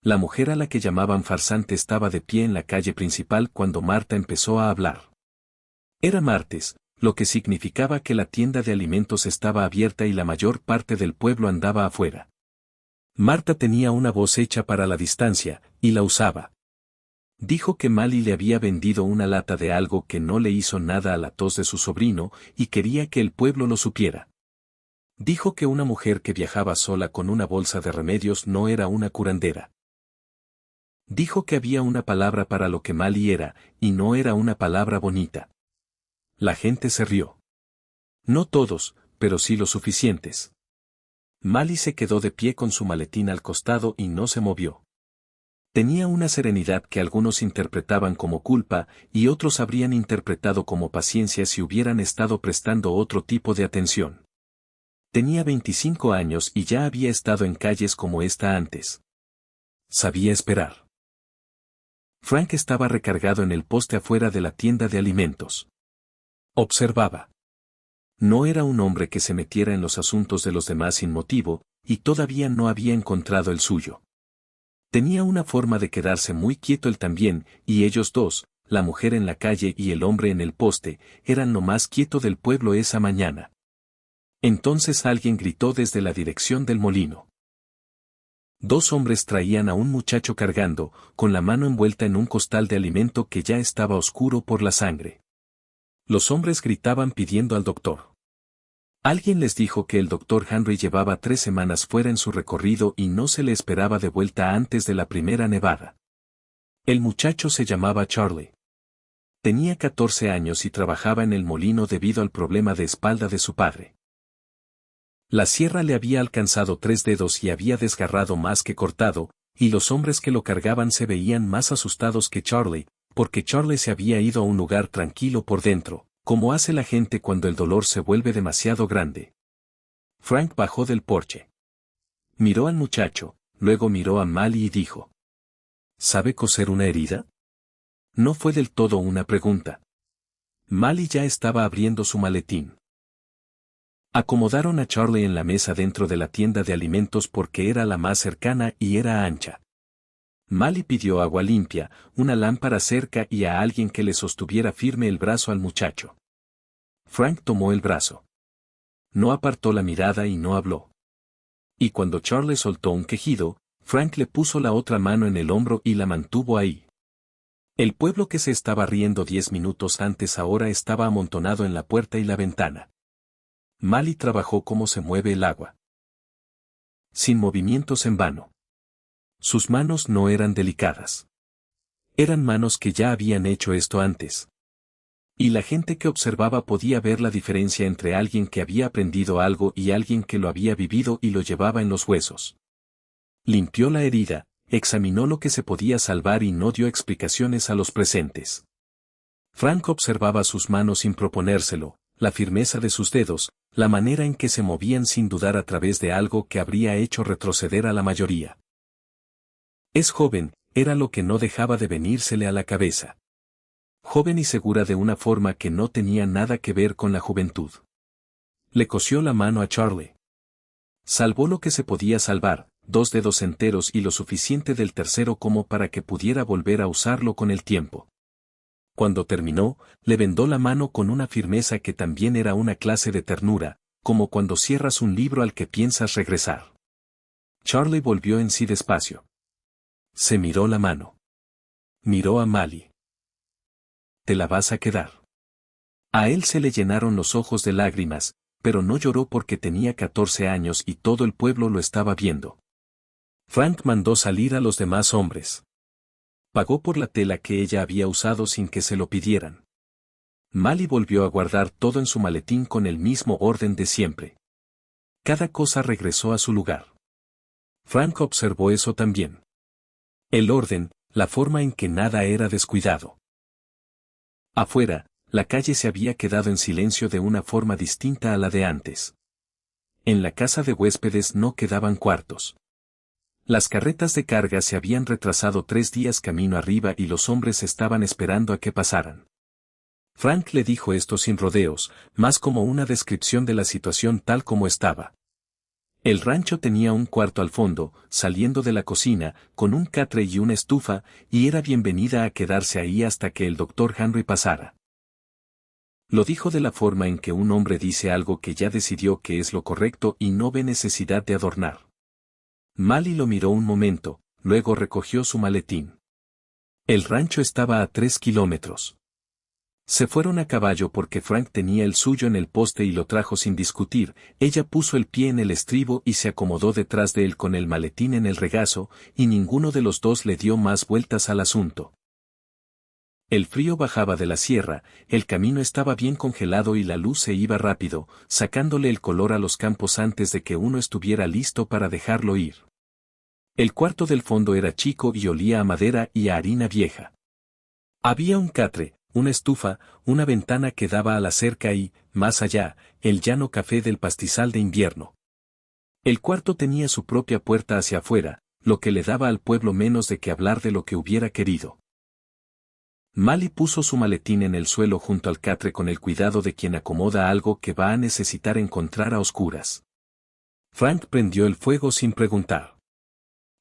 La mujer a la que llamaban farsante estaba de pie en la calle principal cuando Marta empezó a hablar. Era martes, lo que significaba que la tienda de alimentos estaba abierta y la mayor parte del pueblo andaba afuera. Marta tenía una voz hecha para la distancia, y la usaba. Dijo que Mali le había vendido una lata de algo que no le hizo nada a la tos de su sobrino, y quería que el pueblo lo supiera. Dijo que una mujer que viajaba sola con una bolsa de remedios no era una curandera. Dijo que había una palabra para lo que Mali era, y no era una palabra bonita. La gente se rió. No todos, pero sí los suficientes. Mali se quedó de pie con su maletín al costado y no se movió. Tenía una serenidad que algunos interpretaban como culpa y otros habrían interpretado como paciencia si hubieran estado prestando otro tipo de atención. Tenía 25 años y ya había estado en calles como esta antes. Sabía esperar. Frank estaba recargado en el poste afuera de la tienda de alimentos. Observaba. No era un hombre que se metiera en los asuntos de los demás sin motivo, y todavía no había encontrado el suyo. Tenía una forma de quedarse muy quieto él también, y ellos dos, la mujer en la calle y el hombre en el poste, eran lo más quieto del pueblo esa mañana. Entonces alguien gritó desde la dirección del molino. Dos hombres traían a un muchacho cargando, con la mano envuelta en un costal de alimento que ya estaba oscuro por la sangre. Los hombres gritaban pidiendo al doctor. Alguien les dijo que el doctor Henry llevaba 3 semanas fuera en su recorrido y no se le esperaba de vuelta antes de la primera nevada. El muchacho se llamaba Charlie. Tenía 14 años y trabajaba en el molino debido al problema de espalda de su padre. La sierra le había alcanzado 3 dedos y había desgarrado más que cortado, y los hombres que lo cargaban se veían más asustados que Charlie, porque Charlie se había ido a un lugar tranquilo por dentro, como hace la gente cuando el dolor se vuelve demasiado grande. Frank bajó del porche. Miró al muchacho, luego miró a Mali y dijo: ¿Sabe coser una herida? No fue del todo una pregunta. Mali ya estaba abriendo su maletín. Acomodaron a Charlie en la mesa dentro de la tienda de alimentos porque era la más cercana y era ancha. Mali pidió agua limpia, una lámpara cerca y a alguien que le sostuviera firme el brazo al muchacho. Frank tomó el brazo. No apartó la mirada y no habló. Y cuando Charlie soltó un quejido, Frank le puso la otra mano en el hombro y la mantuvo ahí. El pueblo que se estaba riendo 10 minutos antes ahora estaba amontonado en la puerta y la ventana. Mali trabajó como se mueve el agua. Sin movimientos en vano. Sus manos no eran delicadas. Eran manos que ya habían hecho esto antes. Y la gente que observaba podía ver la diferencia entre alguien que había aprendido algo y alguien que lo había vivido y lo llevaba en los huesos. Limpió la herida, examinó lo que se podía salvar y no dio explicaciones a los presentes. Frank observaba sus manos sin proponérselo, la firmeza de sus dedos, la manera en que se movían sin dudar a través de algo que habría hecho retroceder a la mayoría. Es joven, era lo que no dejaba de venírsele a la cabeza. Joven y segura de una forma que no tenía nada que ver con la juventud. Le cosió la mano a Charlie. Salvó lo que se podía salvar, 2 dedos enteros y lo suficiente del tercero como para que pudiera volver a usarlo con el tiempo. Cuando terminó, le vendó la mano con una firmeza que también era una clase de ternura, como cuando cierras un libro al que piensas regresar. Charlie volvió en sí despacio. Se miró la mano. Miró a Mali. ¿Te la vas a quedar? A él se le llenaron los ojos de lágrimas, pero no lloró porque tenía 14 años y todo el pueblo lo estaba viendo. Frank mandó salir a los demás hombres. Pagó por la tela que ella había usado sin que se lo pidieran. Mali volvió a guardar todo en su maletín con el mismo orden de siempre. Cada cosa regresó a su lugar. Frank observó eso también. El orden, la forma en que nada era descuidado. Afuera, la calle se había quedado en silencio de una forma distinta a la de antes. En la casa de huéspedes no quedaban cuartos. Las carretas de carga se habían retrasado 3 días camino arriba y los hombres estaban esperando a que pasaran. Frank le dijo esto sin rodeos, más como una descripción de la situación tal como estaba. El rancho tenía un cuarto al fondo, saliendo de la cocina, con un catre y una estufa, y era bienvenida a quedarse ahí hasta que el doctor Henry pasara. Lo dijo de la forma en que un hombre dice algo que ya decidió que es lo correcto y no ve necesidad de adornar. Mally lo miró un momento, luego recogió su maletín. El rancho estaba a 3 kilómetros. Se fueron a caballo porque Frank tenía el suyo en el poste y lo trajo sin discutir. Ella puso el pie en el estribo y se acomodó detrás de él con el maletín en el regazo, y ninguno de los dos le dio más vueltas al asunto. El frío bajaba de la sierra, el camino estaba bien congelado y la luz se iba rápido, sacándole el color a los campos antes de que uno estuviera listo para dejarlo ir. El cuarto del fondo era chico y olía a madera y a harina vieja. Había un catre, una estufa, una ventana que daba a la cerca y, más allá, el llano café del pastizal de invierno. El cuarto tenía su propia puerta hacia afuera, lo que le daba al pueblo menos de que hablar de lo que hubiera querido. Mally puso su maletín en el suelo junto al catre con el cuidado de quien acomoda algo que va a necesitar encontrar a oscuras. Frank prendió el fuego sin preguntar.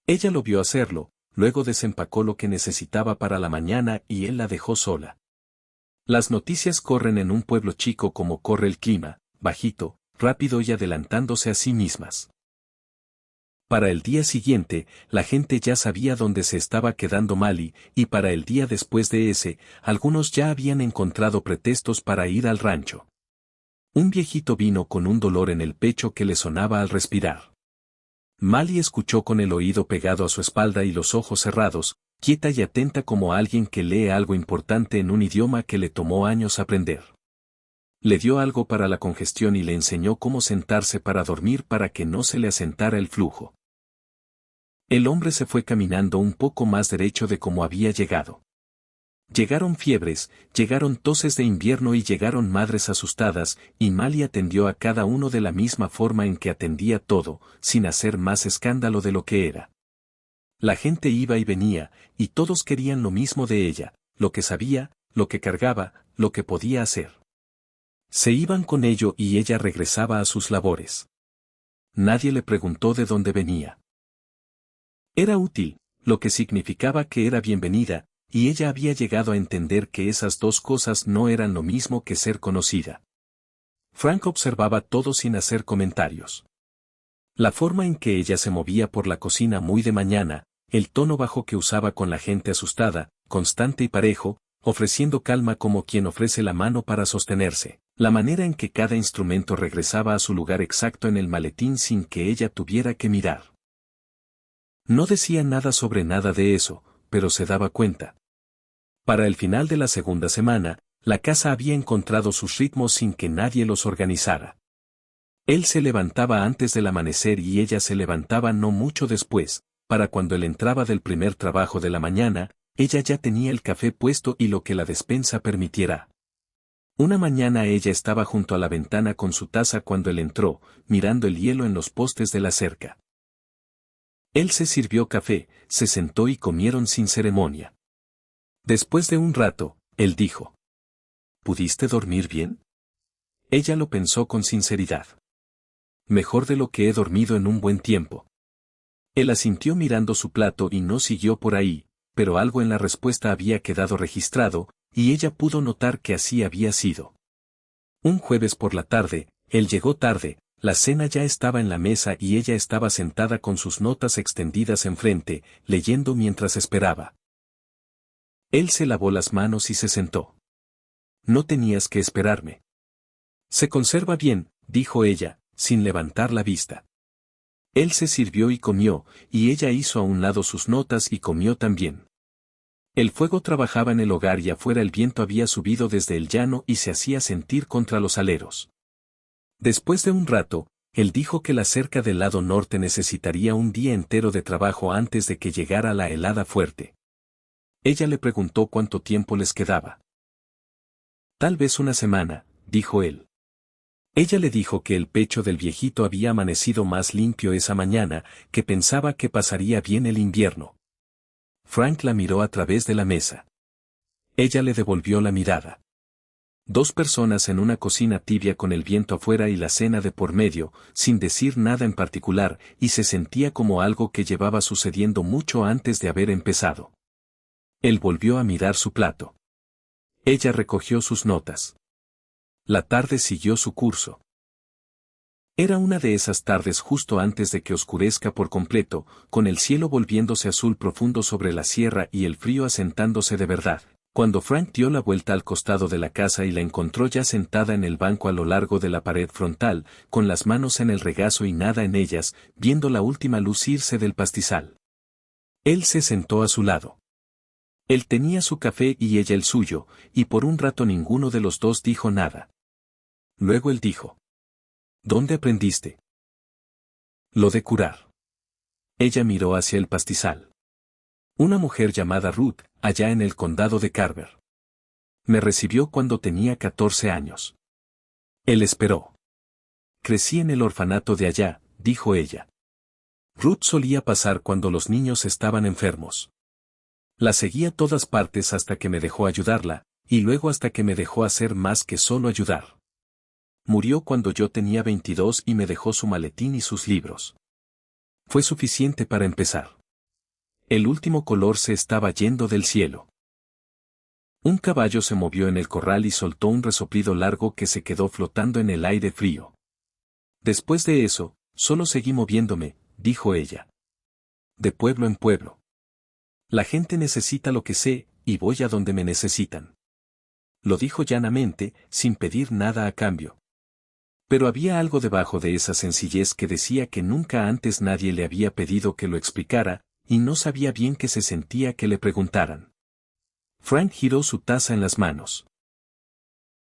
Ella lo vio hacerlo, luego desempacó lo que necesitaba para la mañana y él la dejó sola. Las noticias corren en un pueblo chico como corre el clima, bajito, rápido y adelantándose a sí mismas. Para el día siguiente, la gente ya sabía dónde se estaba quedando Mally, y para el día después de ese, algunos ya habían encontrado pretextos para ir al rancho. Un viejito vino con un dolor en el pecho que le sonaba al respirar. Mally escuchó con el oído pegado a su espalda y los ojos cerrados, quieta y atenta como alguien que lee algo importante en un idioma que le tomó años aprender. Le dio algo para la congestión y le enseñó cómo sentarse para dormir para que no se le asentara el flujo. El hombre se fue caminando un poco más derecho de como había llegado. Llegaron fiebres, llegaron toses de invierno y llegaron madres asustadas, y Mally atendió a cada uno de la misma forma en que atendía todo, sin hacer más escándalo de lo que era. La gente iba y venía, y todos querían lo mismo de ella, lo que sabía, lo que cargaba, lo que podía hacer. Se iban con ello y ella regresaba a sus labores. Nadie le preguntó de dónde venía. Era útil, lo que significaba que era bienvenida, y ella había llegado a entender que esas dos cosas no eran lo mismo que ser conocida. Frank observaba todo sin hacer comentarios. La forma en que ella se movía por la cocina muy de mañana, el tono bajo que usaba con la gente asustada, constante y parejo, ofreciendo calma como quien ofrece la mano para sostenerse, la manera en que cada instrumento regresaba a su lugar exacto en el maletín sin que ella tuviera que mirar. No decía nada sobre nada de eso, pero se daba cuenta. Para el final de la segunda semana, la casa había encontrado sus ritmos sin que nadie los organizara. Él se levantaba antes del amanecer y ella se levantaba no mucho después, para cuando él entraba del primer trabajo de la mañana, ella ya tenía el café puesto y lo que la despensa permitiera. Una mañana ella estaba junto a la ventana con su taza cuando él entró, mirando el hielo en los postes de la cerca. Él se sirvió café, se sentó y comieron sin ceremonia. Después de un rato, él dijo: ¿Pudiste dormir bien? Ella lo pensó con sinceridad. Mejor de lo que he dormido en un buen tiempo. Él asintió mirando su plato y no siguió por ahí, pero algo en la respuesta había quedado registrado, y ella pudo notar que así había sido. Un jueves por la tarde, él llegó tarde. La cena ya estaba en la mesa y ella estaba sentada con sus notas extendidas enfrente, leyendo mientras esperaba. Él se lavó las manos y se sentó. No tenías que esperarme. Se conserva bien, dijo ella, sin levantar la vista. Él se sirvió y comió, y ella hizo a un lado sus notas y comió también. El fuego trabajaba en el hogar y afuera el viento había subido desde el llano y se hacía sentir contra los aleros. Después de un rato, él dijo que la cerca del lado norte necesitaría un día entero de trabajo antes de que llegara la helada fuerte. Ella le preguntó cuánto tiempo les quedaba. Tal vez una semana, dijo él. Ella le dijo que el pecho del viejito había amanecido más limpio esa mañana, que pensaba que pasaría bien el invierno. Frank la miró a través de la mesa. Ella le devolvió la mirada. Dos personas en una cocina tibia con el viento afuera y la cena de por medio, sin decir nada en particular, y se sentía como algo que llevaba sucediendo mucho antes de haber empezado. Él volvió a mirar su plato. Ella recogió sus notas. La tarde siguió su curso. Era una de esas tardes justo antes de que oscurezca por completo, con el cielo volviéndose azul profundo sobre la sierra y el frío asentándose de verdad, cuando Frank dio la vuelta al costado de la casa y la encontró ya sentada en el banco a lo largo de la pared frontal, con las manos en el regazo y nada en ellas, viendo la última luz irse del pastizal. Él se sentó a su lado. Él tenía su café y ella el suyo, y por un rato ninguno de los dos dijo nada. Luego él dijo: ¿Dónde aprendiste? Lo de curar. Ella miró hacia el pastizal. Una mujer llamada Ruth, allá en el condado de Carver. Me recibió cuando tenía 14 años. Él esperó. Crecí en el orfanato de allá, dijo ella. Ruth solía pasar cuando los niños estaban enfermos. La seguí a todas partes hasta que me dejó ayudarla, y luego hasta que me dejó hacer más que solo ayudar. Murió cuando yo tenía 22 y me dejó su maletín y sus libros. Fue suficiente para empezar. El último color se estaba yendo del cielo. Un caballo se movió en el corral y soltó un resoplido largo que se quedó flotando en el aire frío. Después de eso, solo seguí moviéndome, dijo ella. De pueblo en pueblo. La gente necesita lo que sé, y voy a donde me necesitan. Lo dijo llanamente, sin pedir nada a cambio. Pero había algo debajo de esa sencillez que decía que nunca antes nadie le había pedido que lo explicara, y no sabía bien qué se sentía que le preguntaran. Frank giró su taza en las manos.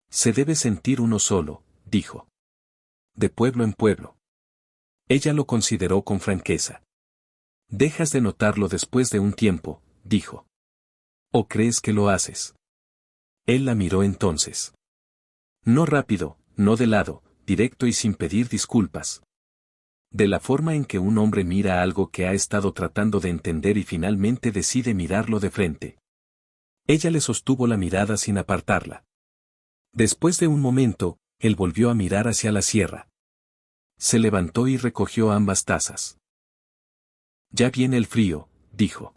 Se debe sentir uno solo, dijo. De pueblo en pueblo. Ella lo consideró con franqueza. Dejas de notarlo después de un tiempo, dijo. ¿O crees que lo haces? Él la miró entonces. No rápido, no de lado, directo y sin pedir disculpas. De la forma en que un hombre mira algo que ha estado tratando de entender y finalmente decide mirarlo de frente. Ella le sostuvo la mirada sin apartarla. Después de un momento, él volvió a mirar hacia la sierra. Se levantó y recogió ambas tazas. Ya viene el frío, dijo.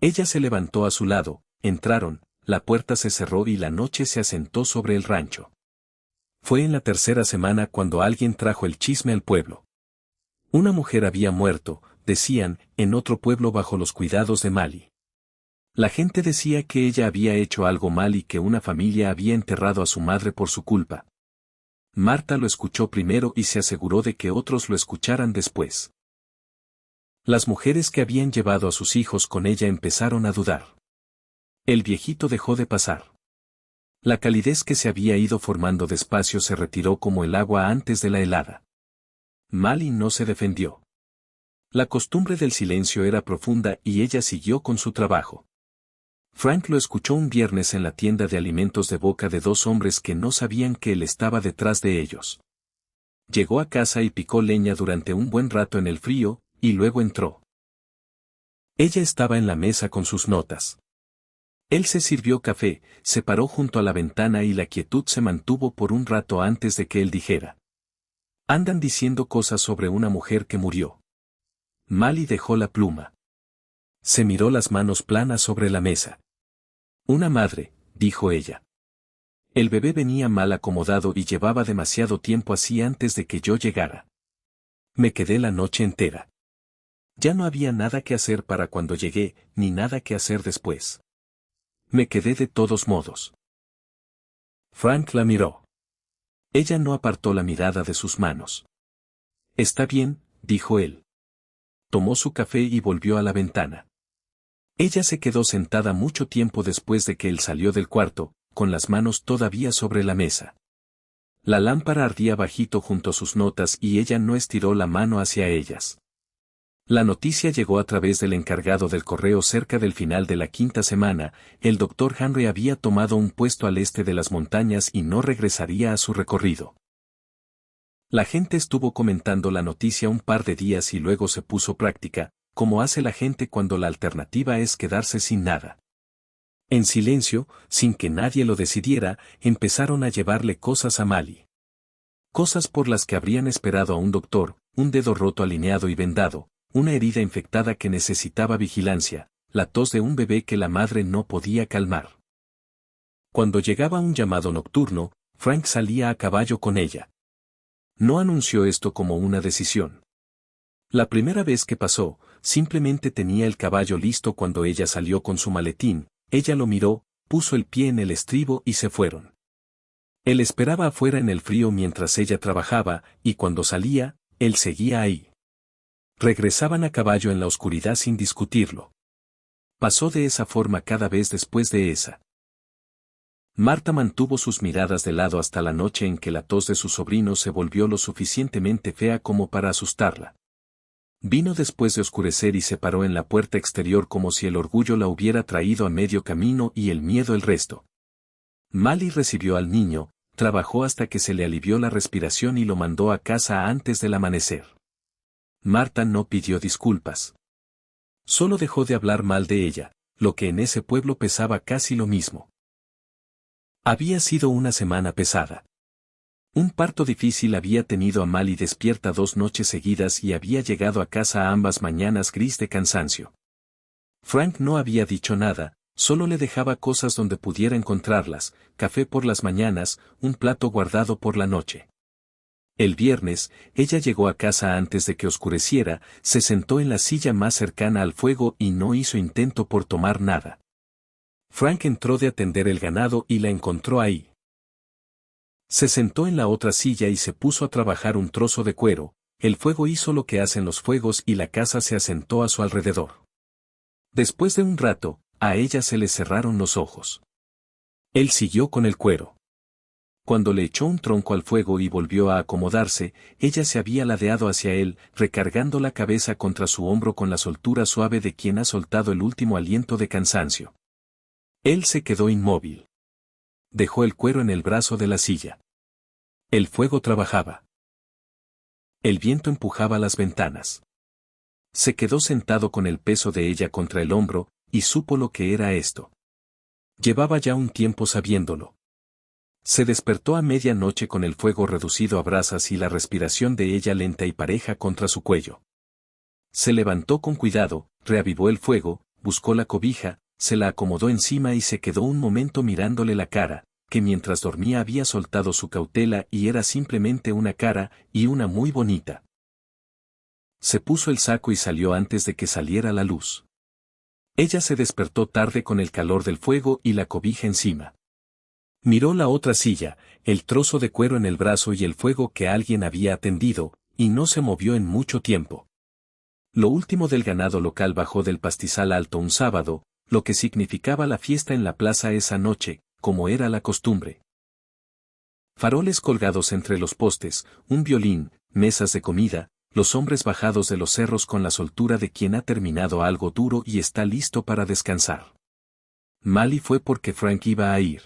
Ella se levantó a su lado, entraron, la puerta se cerró y la noche se asentó sobre el rancho. Fue en la tercera semana cuando alguien trajo el chisme al pueblo. Una mujer había muerto, decían, en otro pueblo bajo los cuidados de Mali. La gente decía que ella había hecho algo mal y que una familia había enterrado a su madre por su culpa. Marta lo escuchó primero y se aseguró de que otros lo escucharan después. Las mujeres que habían llevado a sus hijos con ella empezaron a dudar. El viejito dejó de pasar. La calidez que se había ido formando despacio se retiró como el agua antes de la helada. Mali no se defendió. La costumbre del silencio era profunda y ella siguió con su trabajo. Frank lo escuchó un viernes en la tienda de alimentos de boca de dos hombres que no sabían que él estaba detrás de ellos. Llegó a casa y picó leña durante un buen rato en el frío, y luego entró. Ella estaba en la mesa con sus notas. Él se sirvió café, se paró junto a la ventana y la quietud se mantuvo por un rato antes de que él dijera. Andan diciendo cosas sobre una mujer que murió. Mali dejó la pluma. Se miró las manos planas sobre la mesa. Una madre, dijo ella. El bebé venía mal acomodado y llevaba demasiado tiempo así antes de que yo llegara. Me quedé la noche entera. Ya no había nada que hacer para cuando llegué, ni nada que hacer después. Me quedé de todos modos. Frank la miró. Ella no apartó la mirada de sus manos. Está bien, dijo él. Tomó su café y volvió a la ventana. Ella se quedó sentada mucho tiempo después de que él salió del cuarto, con las manos todavía sobre la mesa. La lámpara ardía bajito junto a sus notas y ella no estiró la mano hacia ellas. La noticia llegó a través del encargado del correo cerca del final de la quinta semana. El doctor Henry había tomado un puesto al este de las montañas y no regresaría a su recorrido. La gente estuvo comentando la noticia un par de días y luego se puso práctica, como hace la gente cuando la alternativa es quedarse sin nada. En silencio, sin que nadie lo decidiera, empezaron a llevarle cosas a Mali. Cosas por las que habrían esperado a un doctor, un dedo roto alineado y vendado, una herida infectada que necesitaba vigilancia, la tos de un bebé que la madre no podía calmar. Cuando llegaba un llamado nocturno, Frank salía a caballo con ella. No anunció esto como una decisión. La primera vez que pasó, simplemente tenía el caballo listo cuando ella salió con su maletín, ella lo miró, puso el pie en el estribo y se fueron. Él esperaba afuera en el frío mientras ella trabajaba, y cuando salía, él seguía ahí. Regresaban a caballo en la oscuridad sin discutirlo. Pasó de esa forma cada vez después de esa. Marta mantuvo sus miradas de lado hasta la noche en que la tos de su sobrino se volvió lo suficientemente fea como para asustarla. Vino después de oscurecer y se paró en la puerta exterior como si el orgullo la hubiera traído a medio camino y el miedo el resto. Mali recibió al niño, trabajó hasta que se le alivió la respiración y lo mandó a casa antes del amanecer. Marta no pidió disculpas. Solo dejó de hablar mal de ella, lo que en ese pueblo pesaba casi lo mismo. Había sido una semana pesada. Un parto difícil había tenido a Mali despierta 2 noches seguidas y había llegado a casa ambas mañanas gris de cansancio. Frank no había dicho nada, solo le dejaba cosas donde pudiera encontrarlas, café por las mañanas, un plato guardado por la noche. El viernes, ella llegó a casa antes de que oscureciera, se sentó en la silla más cercana al fuego y no hizo intento por tomar nada. Frank entró de atender el ganado y la encontró ahí. Se sentó en la otra silla y se puso a trabajar un trozo de cuero, el fuego hizo lo que hacen los fuegos y la casa se asentó a su alrededor. Después de un rato, a ella se le cerraron los ojos. Él siguió con el cuero. Cuando le echó un tronco al fuego y volvió a acomodarse, ella se había ladeado hacia él, recargando la cabeza contra su hombro con la soltura suave de quien ha soltado el último aliento de cansancio. Él se quedó inmóvil. Dejó el cuero en el brazo de la silla. El fuego trabajaba. El viento empujaba las ventanas. Se quedó sentado con el peso de ella contra el hombro, y supo lo que era esto. Llevaba ya un tiempo sabiéndolo. Se despertó a medianoche con el fuego reducido a brasas y la respiración de ella lenta y pareja contra su cuello. Se levantó con cuidado, reavivó el fuego, buscó la cobija, se la acomodó encima y se quedó un momento mirándole la cara, que mientras dormía había soltado su cautela y era simplemente una cara, y una muy bonita. Se puso el saco y salió antes de que saliera la luz. Ella se despertó tarde con el calor del fuego y la cobija encima. Miró la otra silla, el trozo de cuero en el brazo y el fuego que alguien había atendido, y no se movió en mucho tiempo. Lo último del ganado local bajó del pastizal alto un sábado, lo que significaba la fiesta en la plaza esa noche, como era la costumbre. Faroles colgados entre los postes, un violín, mesas de comida, los hombres bajados de los cerros con la soltura de quien ha terminado algo duro y está listo para descansar. Mali fue porque Frank iba a ir.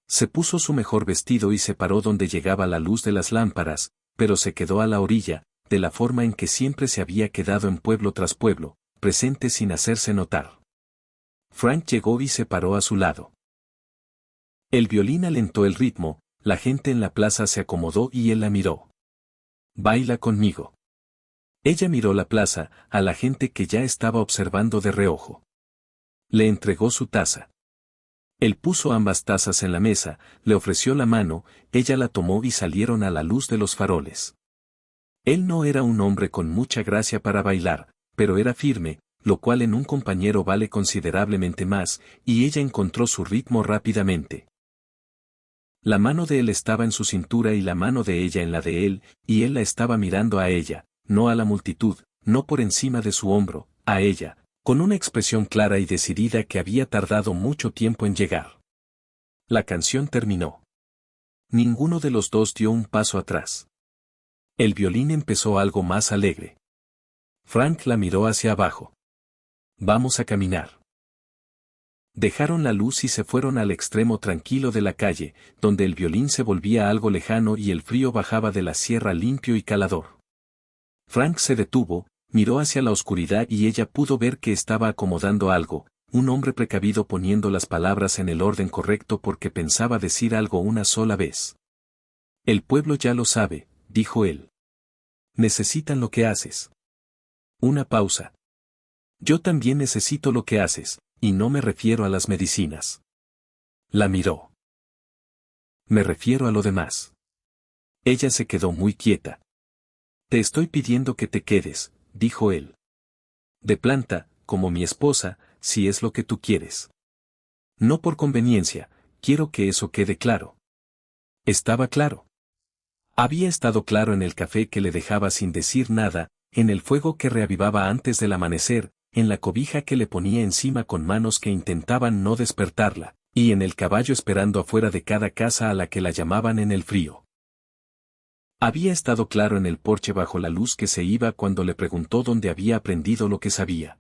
Se puso su mejor vestido y se paró donde llegaba la luz de las lámparas, pero se quedó a la orilla, de la forma en que siempre se había quedado en pueblo tras pueblo, presente sin hacerse notar. Frank llegó y se paró a su lado. El violín alentó el ritmo, la gente en la plaza se acomodó y él la miró. «Baila conmigo». Ella miró la plaza, a la gente que ya estaba observando de reojo. Le entregó su taza. Él puso ambas tazas en la mesa, le ofreció la mano, ella la tomó y salieron a la luz de los faroles. Él no era un hombre con mucha gracia para bailar, pero era firme, lo cual en un compañero vale considerablemente más, y ella encontró su ritmo rápidamente. La mano de él estaba en su cintura y la mano de ella en la de él, y él la estaba mirando a ella, no a la multitud, no por encima de su hombro, a ella, con una expresión clara y decidida que había tardado mucho tiempo en llegar. La canción terminó. Ninguno de los dos dio un paso atrás. El violín empezó algo más alegre. Frank la miró hacia abajo. «Vamos a caminar». Dejaron la luz y se fueron al extremo tranquilo de la calle, donde el violín se volvía algo lejano y el frío bajaba de la sierra limpio y calador. Frank se detuvo, miró hacia la oscuridad y ella pudo ver que estaba acomodando algo, un hombre precavido poniendo las palabras en el orden correcto porque pensaba decir algo una sola vez. El pueblo ya lo sabe, dijo él. Necesitan lo que haces. Una pausa. Yo también necesito lo que haces, y no me refiero a las medicinas. La miró. Me refiero a lo demás. Ella se quedó muy quieta. Te estoy pidiendo que te quedes, dijo él. De planta, como mi esposa, si es lo que tú quieres. No por conveniencia, quiero que eso quede claro. Estaba claro. Había estado claro en el café que le dejaba sin decir nada, en el fuego que reavivaba antes del amanecer, en la cobija que le ponía encima con manos que intentaban no despertarla, y en el caballo esperando afuera de cada casa a la que la llamaban en el frío. Había estado claro en el porche bajo la luz que se iba cuando le preguntó dónde había aprendido lo que sabía.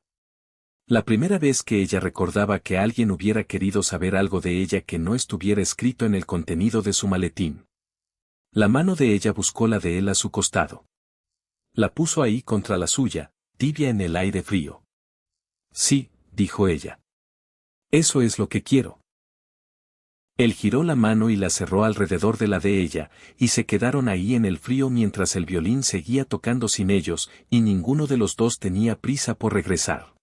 La primera vez que ella recordaba que alguien hubiera querido saber algo de ella que no estuviera escrito en el contenido de su maletín. La mano de ella buscó la de él a su costado. La puso ahí contra la suya, tibia en el aire frío. Sí, dijo ella. Eso es lo que quiero. Él giró la mano y la cerró alrededor de la de ella, y se quedaron ahí en el frío mientras el violín seguía tocando sin ellos, y ninguno de los dos tenía prisa por regresar.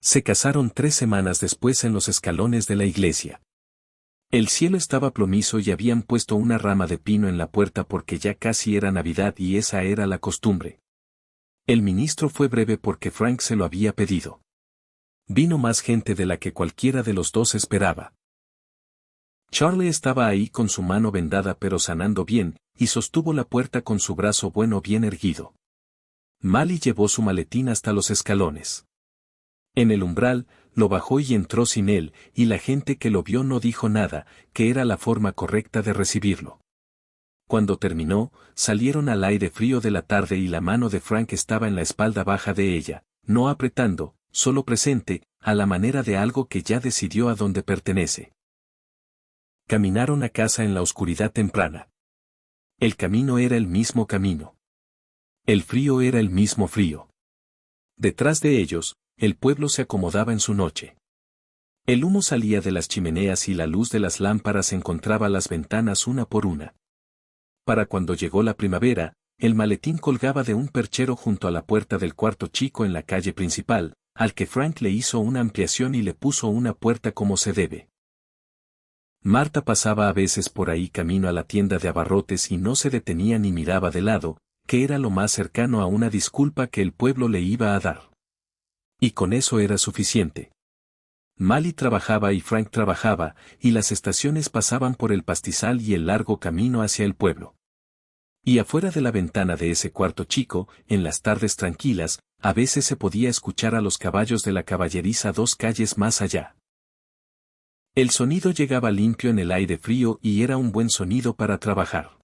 Se casaron 3 semanas después en los escalones de la iglesia. El cielo estaba plomizo y habían puesto una rama de pino en la puerta porque ya casi era Navidad y esa era la costumbre. El ministro fue breve porque Frank se lo había pedido. Vino más gente de la que cualquiera de los dos esperaba. Charlie estaba ahí con su mano vendada pero sanando bien, y sostuvo la puerta con su brazo bueno bien erguido. Mally llevó su maletín hasta los escalones. En el umbral, lo bajó y entró sin él, y la gente que lo vio no dijo nada, que era la forma correcta de recibirlo. Cuando terminó, salieron al aire frío de la tarde y la mano de Frank estaba en la espalda baja de ella, no apretando, solo presente, a la manera de algo que ya decidió a dónde pertenece. Caminaron a casa en la oscuridad temprana. El camino era el mismo camino. El frío era el mismo frío. Detrás de ellos, el pueblo se acomodaba en su noche. El humo salía de las chimeneas y la luz de las lámparas encontraba las ventanas una por una. Para cuando llegó la primavera, el maletín colgaba de un perchero junto a la puerta del cuarto chico en la calle principal, al que Frank le hizo una ampliación y le puso una puerta como se debe. Marta pasaba a veces por ahí camino a la tienda de abarrotes y no se detenía ni miraba de lado, que era lo más cercano a una disculpa que el pueblo le iba a dar. Y con eso era suficiente. Mally trabajaba y Frank trabajaba, y las estaciones pasaban por el pastizal y el largo camino hacia el pueblo. Y afuera de la ventana de ese cuarto chico, en las tardes tranquilas, a veces se podía escuchar a los caballos de la caballeriza 2 calles más allá. El sonido llegaba limpio en el aire frío y era un buen sonido para trabajar.